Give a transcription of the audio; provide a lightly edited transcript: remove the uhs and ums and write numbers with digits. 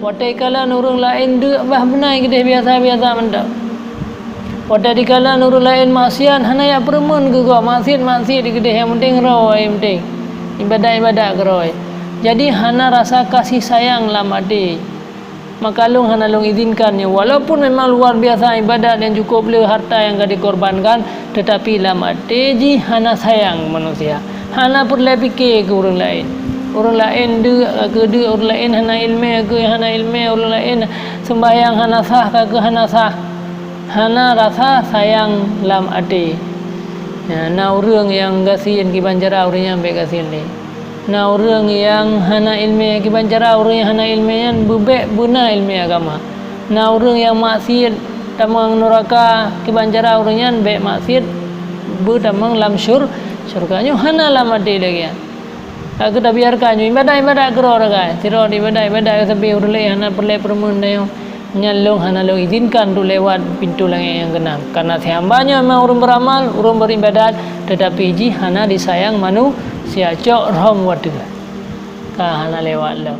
Watai kala orang lain duk bah benai kedeh biasa-biasa mendak. Watai dikala orang lain maksiat hana ya permun ke gua maksiat kedeh yang penting roh yang penting. Ibadah-ibadah geroi. Jadi hana rasa kasih sayang lam ade. Maka lung hana lung izinkannya walaupun memang luar biasa ibadat yang cukup le harta yang gak dikorbankan, tetapi lam ade ji hana sayang manusia. Hana perlu fikir ke orang lain. Orang lain orang lain hana ilmu orang lain sembahyang hana sah ke hana sah. Hana rasa sayang lam ade. Ya, na orang yang gasian ki banjara orang yang baik gasian ni. Na orang yang hana ilmu ki banjara orang yang hana ilmu yang bebek buna ilmu agama. Na orang yang maksiat tamang neraka ki banjara orang yang baik maksiat bu tamang lam syurga hana lam ade lagi. Aku dah biarkan ibadah kero ragai. Tiro ibadah sampai urut hana perle permun dayo. Nyalong hana lo izinkan tu lewat pintu langit yang genap. Karena hambanya memang orang beramal, orang beribadat, tetapi ji hana disayang manusia cok rom wadu. Ka hana lewat lo.